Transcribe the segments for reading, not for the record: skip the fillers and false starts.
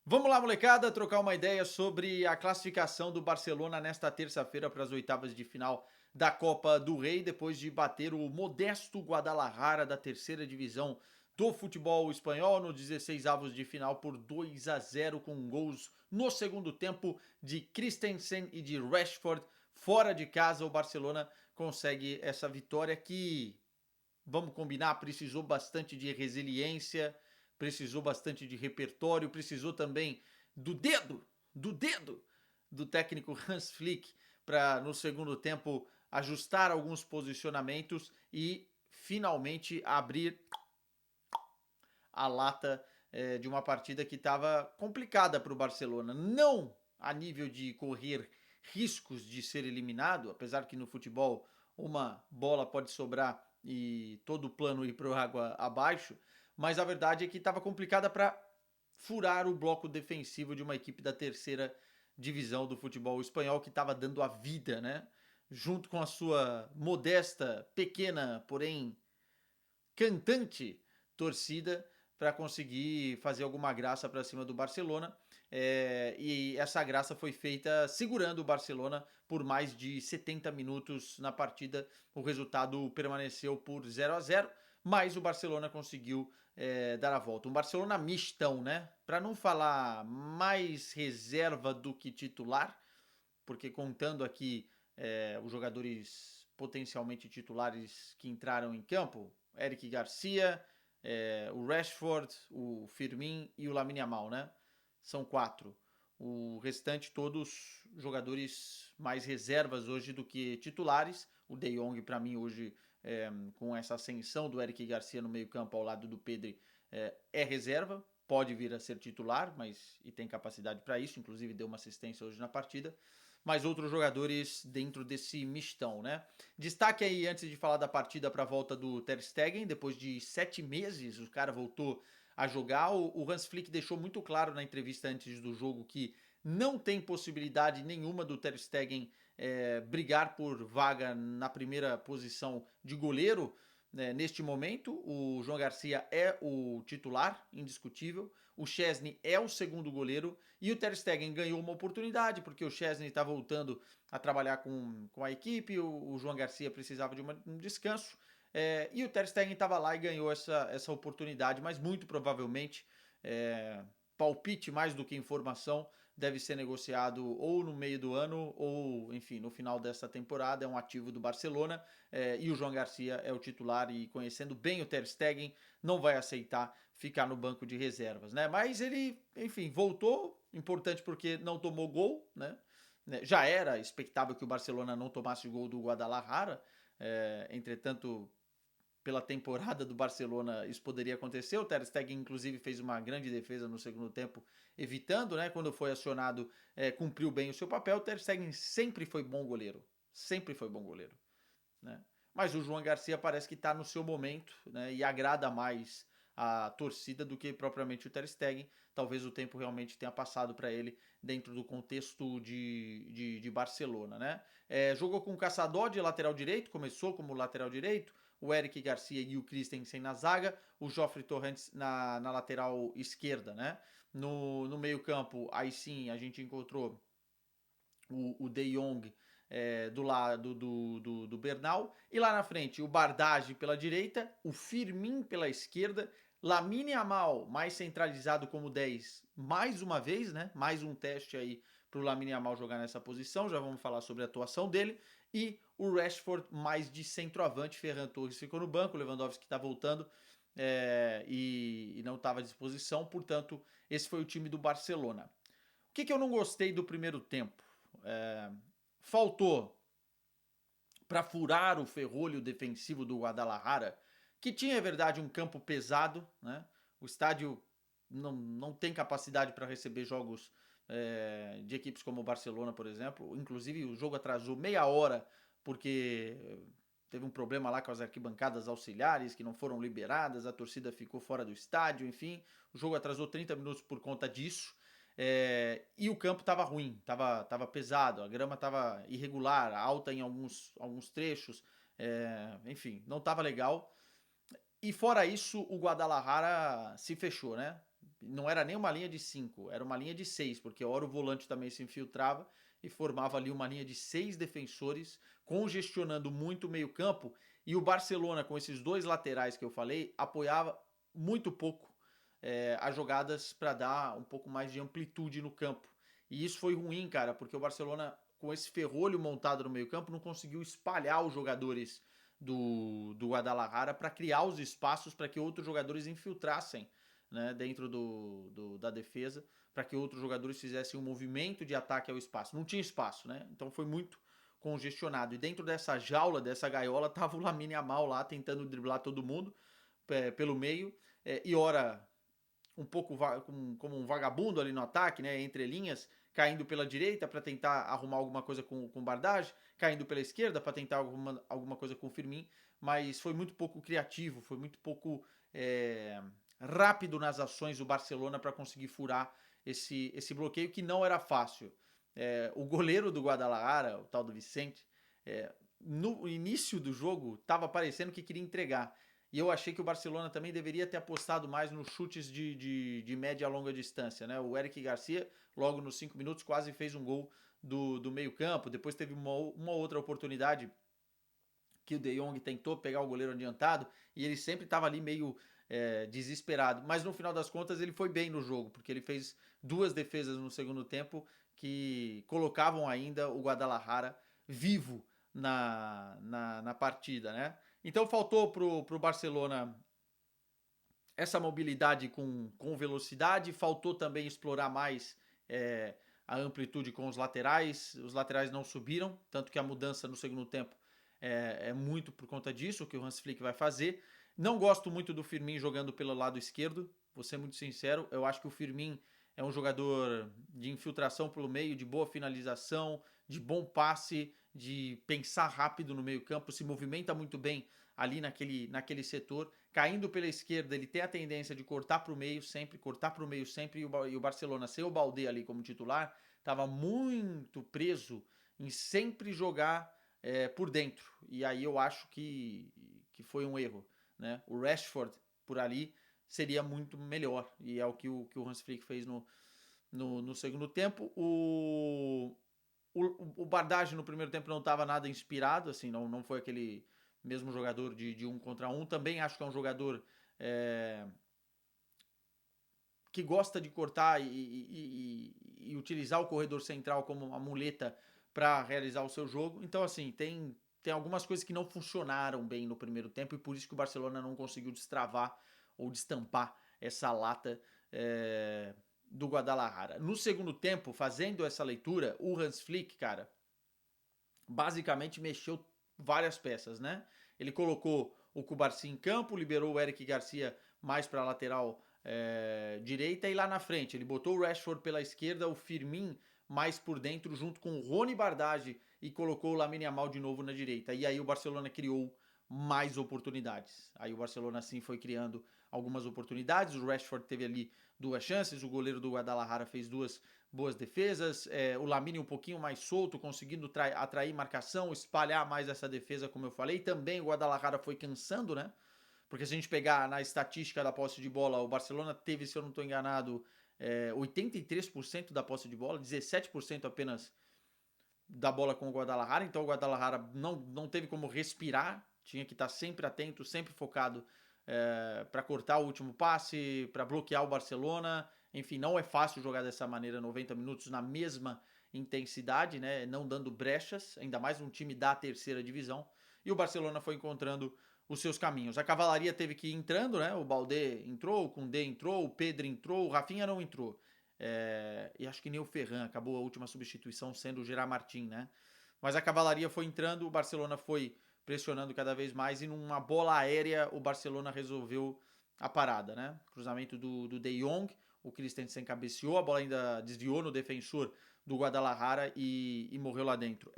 Vamos lá, molecada, trocar uma ideia sobre a classificação do Barcelona nesta terça-feira para as oitavas de final da Copa do Rei, depois de bater o modesto Guadalajara da terceira divisão do futebol espanhol nos 16 avos de final por 2-0 com gols no segundo tempo de Christensen e de Rashford. Fora de casa, o Barcelona consegue essa vitória que, vamos combinar, precisou bastante de resiliência, precisou bastante de repertório, precisou também do dedo do técnico Hans Flick para no segundo tempo ajustar alguns posicionamentos e finalmente abrir a lata de uma partida que estava complicada para o Barcelona. Não a nível de correr riscos de ser eliminado, apesar que no futebol uma bola pode sobrar e todo o plano ir para água abaixo, mas a verdade é que estava complicada para furar o bloco defensivo de uma equipe da terceira divisão do futebol espanhol que estava dando a vida, né? Junto com a sua modesta, pequena, porém cantante torcida para conseguir fazer alguma graça para cima do Barcelona. E essa graça foi feita segurando o Barcelona por mais de 70 minutos na partida. O resultado permaneceu por 0-0, mas o Barcelona conseguiu dar a volta. Um Barcelona mistão, né? Para não falar mais reserva do que titular, porque contando aqui os jogadores potencialmente titulares que entraram em campo, Eric Garcia, o Rashford, o Firmin e o Lamine Yamal, né? São quatro. O restante todos jogadores mais reservas hoje do que titulares. O De Jong para mim hoje com essa ascensão do Eric Garcia no meio-campo ao lado do Pedri é reserva, pode vir a ser titular, mas e tem capacidade para isso, inclusive deu uma assistência hoje na partida. Mas outros jogadores dentro desse mistão, né? Destaque aí, antes de falar da partida para a volta do Ter Stegen, depois de 7 meses o cara voltou a jogar. O Hans Flick deixou muito claro na entrevista antes do jogo que não tem possibilidade nenhuma do Ter Stegen brigar por vaga na primeira posição de goleiro. Neste momento, o João Garcia é o titular, indiscutível. O Chesney é o segundo goleiro. E o Ter Stegen ganhou uma oportunidade, porque o Chesney está voltando a trabalhar com a equipe. O João Garcia precisava de um descanso. E o Ter Stegen estava lá e ganhou essa oportunidade, mas muito provavelmente palpite mais do que informação, deve ser negociado ou no meio do ano ou, enfim, no final dessa temporada. É um ativo do Barcelona e o João Garcia é o titular e conhecendo bem o Ter Stegen, não vai aceitar ficar no banco de reservas, né? Mas ele, enfim, voltou, importante porque não tomou gol, né? Já era expectável que o Barcelona não tomasse gol do Guadalajara, entretanto pela temporada do Barcelona isso poderia acontecer. O Ter Stegen, inclusive, fez uma grande defesa no segundo tempo, evitando, né? Quando foi acionado, cumpriu bem o seu papel. O Ter Stegen sempre foi bom goleiro. Sempre foi bom goleiro. Né? Mas o João Garcia parece que está no seu momento, né? E agrada mais a torcida do que propriamente o Ter Stegen. Talvez o tempo realmente tenha passado para ele dentro do contexto de Barcelona, né? Jogou com o Caçador de lateral direito, começou como lateral direito, o Eric Garcia e o Christensen na zaga, o Joffrey Torrentes na lateral esquerda, né? No meio campo, aí sim, a gente encontrou o De Jong do lado do Bernal. E lá na frente, o Bardage pela direita, o Firmin pela esquerda, Lamine Yamal mais centralizado como 10, mais uma vez, né? Mais um teste aí para o Lamine Yamal jogar nessa posição. Já vamos falar sobre a atuação dele. E o Rashford mais de centroavante. Ferran Torres ficou no banco, o Lewandowski está voltando e não estava à disposição. Portanto, esse foi o time do Barcelona. O que eu não gostei do primeiro tempo? Faltou para furar o ferrolho defensivo do Guadalajara, que tinha, é verdade, um campo pesado, né? O estádio não tem capacidade para receber jogos de equipes como o Barcelona, por exemplo. Inclusive, o jogo atrasou meia hora porque teve um problema lá com as arquibancadas auxiliares que não foram liberadas, a torcida ficou fora do estádio, enfim. O jogo atrasou 30 minutos por conta disso. E o campo estava ruim, tava pesado, a grama estava irregular, alta em alguns trechos, enfim, não estava legal. E fora isso, o Guadalajara se fechou, né? não era nem uma linha de 5, era uma linha de 6, porque a hora o volante também se infiltrava e formava ali uma linha de 6 defensores, congestionando muito o meio-campo. E o Barcelona, com esses dois laterais que eu falei, apoiava muito pouco as jogadas para dar um pouco mais de amplitude no campo. E isso foi ruim, cara, porque o Barcelona, com esse ferrolho montado no meio-campo, não conseguiu espalhar os jogadores do Guadalajara para criar os espaços para que outros jogadores infiltrassem, né, dentro da defesa, para que outros jogadores fizessem um movimento de ataque ao espaço. Não tinha espaço, né? Então foi muito congestionado. E dentro dessa jaula, dessa gaiola, tava o Lamine Yamal lá tentando driblar todo mundo pelo meio, e ora um pouco como um vagabundo ali no ataque, né, entre linhas, caindo pela direita para tentar arrumar alguma coisa com o Bardage, caindo pela esquerda para tentar alguma coisa com o Firmin, mas foi muito pouco criativo, foi muito pouco rápido nas ações do Barcelona para conseguir furar esse bloqueio que não era fácil. O goleiro do Guadalajara, o tal do Vicente, no início do jogo estava parecendo que queria entregar. E eu achei que o Barcelona também deveria ter apostado mais nos chutes de média a longa distância, né? O Eric Garcia, logo nos 5 minutos, quase fez um gol do meio campo. Depois teve uma outra oportunidade que o De Jong tentou pegar o goleiro adiantado e ele sempre estava ali meio desesperado. Mas no final das contas ele foi bem no jogo, porque ele fez 2 defesas no segundo tempo que colocavam ainda o Guadalajara vivo na partida, né? Então faltou pro Barcelona essa mobilidade com velocidade, faltou também explorar mais a amplitude com os laterais não subiram, tanto que a mudança no segundo tempo é muito por conta disso que o Hans Flick vai fazer. Não gosto muito do Firmin jogando pelo lado esquerdo, vou ser muito sincero, eu acho que o Firmin é um jogador de infiltração pelo meio, de boa finalização, de bom passe, de pensar rápido no meio campo, se movimenta muito bem ali naquele setor. Caindo pela esquerda, ele tem a tendência de cortar para o meio sempre, e o Barcelona, sem o Baldé ali como titular, estava muito preso em sempre jogar por dentro. E aí eu acho que foi um erro, né? O Rashford por ali seria muito melhor, e é o que o Hans Flick fez no segundo tempo. O Bardage no primeiro tempo não estava nada inspirado, assim, não foi aquele mesmo jogador de 1 contra 1. Também acho que é um jogador que gosta de cortar e utilizar o corredor central como uma muleta para realizar o seu jogo. Então, assim, tem algumas coisas que não funcionaram bem no primeiro tempo e por isso que o Barcelona não conseguiu destravar ou destampar essa lata do Guadalajara. No segundo tempo, fazendo essa leitura, o Hans Flick, cara, basicamente mexeu várias peças, né? Ele colocou o Cubarci em campo, liberou o Eric Garcia mais para a lateral direita e lá na frente ele botou o Rashford pela esquerda, o Firmin mais por dentro junto com o Rony Bardage e colocou o Lamine Yamal de novo na direita. E aí o Barcelona criou mais oportunidades. Aí o Barcelona assim foi criando algumas oportunidades, o Rashford teve ali 2 chances, o goleiro do Guadalajara fez 2 boas defesas, o Lamine um pouquinho mais solto, conseguindo atrair marcação, espalhar mais essa defesa, como eu falei. Também o Guadalajara foi cansando, né? Porque se a gente pegar na estatística da posse de bola, o Barcelona teve, se eu não estou enganado, 83% da posse de bola, 17% apenas da bola com o Guadalajara. Então o Guadalajara não teve como respirar, tinha que estar sempre atento, sempre focado para cortar o último passe, para bloquear o Barcelona. Enfim, não é fácil jogar dessa maneira 90 minutos na mesma intensidade, né? Não dando brechas, ainda mais um time da terceira divisão. E o Barcelona foi encontrando os seus caminhos. A cavalaria teve que ir entrando, né? O Baldé entrou, o Koundé entrou, o Pedro entrou, o Rafinha não entrou. E acho que nem o Ferran, acabou a última substituição sendo o Gerard Martin, né? Mas a cavalaria foi entrando, o Barcelona foi pressionando cada vez mais e numa bola aérea o Barcelona resolveu a parada, né? Cruzamento do De Jong, o Christensen cabeceou, a bola ainda desviou no defensor do Guadalajara e morreu lá dentro.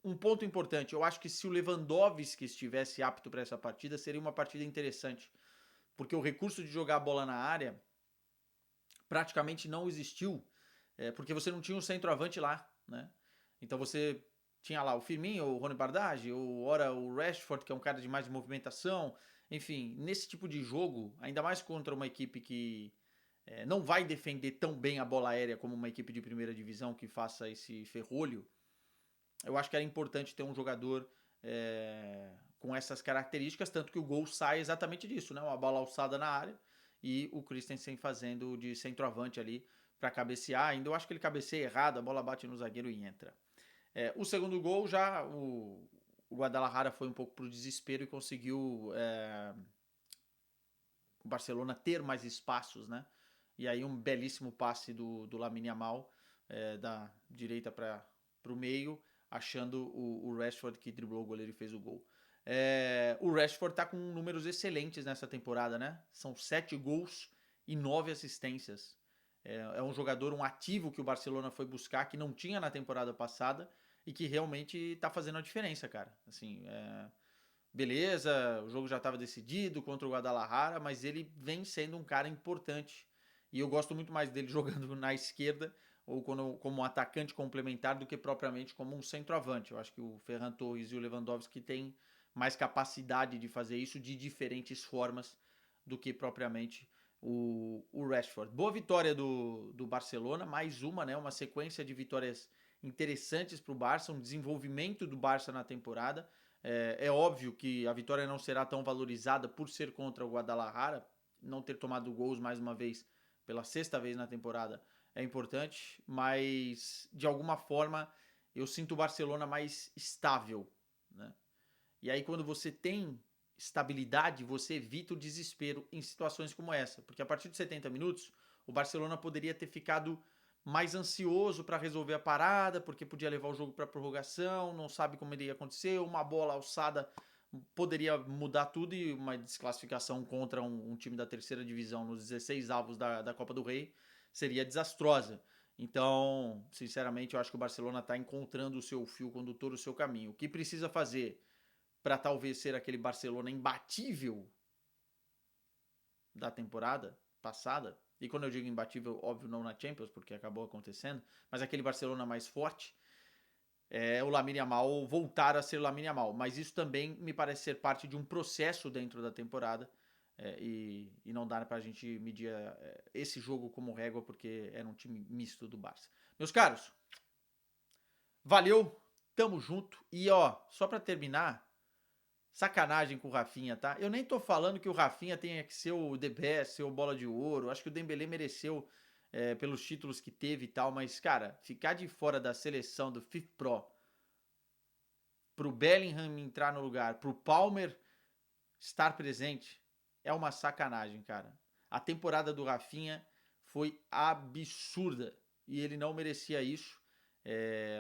Um ponto importante, eu acho que se o Lewandowski estivesse apto para essa partida, seria uma partida interessante, porque o recurso de jogar a bola na área praticamente não existiu, porque você não tinha um centroavante lá, né? Então você tinha lá o Firmino, o Rony Bardage, ora o Rashford, que é um cara de mais movimentação. Enfim, nesse tipo de jogo, ainda mais contra uma equipe que não vai defender tão bem a bola aérea como uma equipe de primeira divisão que faça esse ferrolho. Eu acho que era importante ter um jogador com essas características, tanto que o gol sai exatamente disso, né? Uma bola alçada na área e o Christensen fazendo de centroavante ali para cabecear. Ainda eu acho que ele cabeceia errado, a bola bate no zagueiro e entra. O segundo gol já o Guadalajara foi um pouco pro desespero e conseguiu o Barcelona ter mais espaços, né? E aí um belíssimo passe do Lamine Yamal da direita para o meio, achando o Rashford que driblou o goleiro e fez o gol. O Rashford tá com números excelentes nessa temporada, né? São 7 gols e 9 assistências. É um jogador, um ativo que o Barcelona foi buscar, que não tinha na temporada passada e que realmente tá fazendo a diferença, cara. Assim, beleza, o jogo já estava decidido contra o Guadalajara, mas ele vem sendo um cara importante. E eu gosto muito mais dele jogando na esquerda ou como um atacante complementar do que propriamente como um centroavante. Eu acho que o Ferran Torres e o Lewandowski têm mais capacidade de fazer isso de diferentes formas do que propriamente o Rashford. Boa vitória do Barcelona, mais uma, né? Uma sequência de vitórias interessantes para o Barça, um desenvolvimento do Barça na temporada. É óbvio que a vitória não será tão valorizada por ser contra o Guadalajara, não ter tomado gols mais uma vez pela 6ª vez na temporada é importante, mas de alguma forma eu sinto o Barcelona mais estável, né? E aí quando você tem estabilidade, você evita o desespero em situações como essa, porque a partir de 70 minutos o Barcelona poderia ter ficado mais ansioso para resolver a parada, porque podia levar o jogo para prorrogação, não sabe como iria acontecer, uma bola alçada poderia mudar tudo e uma desclassificação contra um time da 3ª divisão nos 16 avos da Copa do Rei seria desastrosa. Então, sinceramente, eu acho que o Barcelona está encontrando o seu fio condutor, o seu caminho. O que precisa fazer para talvez ser aquele Barcelona imbatível da temporada passada, e quando eu digo imbatível, óbvio, não na Champions, porque acabou acontecendo, mas aquele Barcelona mais forte, o Lamine Yamal voltar a ser Lamine Yamal. Mas isso também me parece ser parte de um processo dentro da temporada, e não dá pra gente medir esse jogo como régua, porque era um time misto do Barça. Meus caros, valeu, tamo junto. E ó, só pra terminar, sacanagem com o Rafinha, tá? Eu nem tô falando que o Rafinha tenha que ser o The Best, ser o Bola de Ouro. Acho que o Dembélé mereceu pelos títulos que teve e tal, mas, cara, ficar de fora da seleção do FIFPro pro Bellingham entrar no lugar, pro Palmer estar presente, é uma sacanagem, cara. A temporada do Rafinha foi absurda e ele não merecia isso.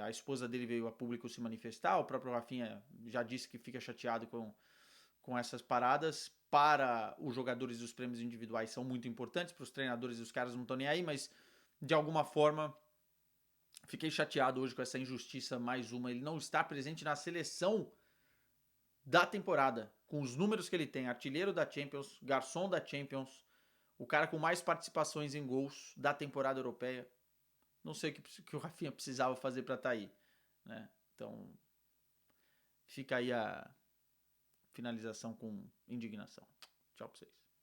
A esposa dele veio a público se manifestar, o próprio Rafinha já disse que fica chateado com essas paradas. Para os jogadores, os prêmios individuais são muito importantes, para os treinadores os caras não estão nem aí, mas de alguma forma fiquei chateado hoje com essa injustiça, mais uma. Ele não está presente na seleção da temporada, com os números que ele tem, artilheiro da Champions, garçom da Champions, o cara com mais participações em gols da temporada europeia. Não sei o que o Rafinha precisava fazer para estar aí, né? Então, fica aí a finalização com indignação. Tchau pra vocês.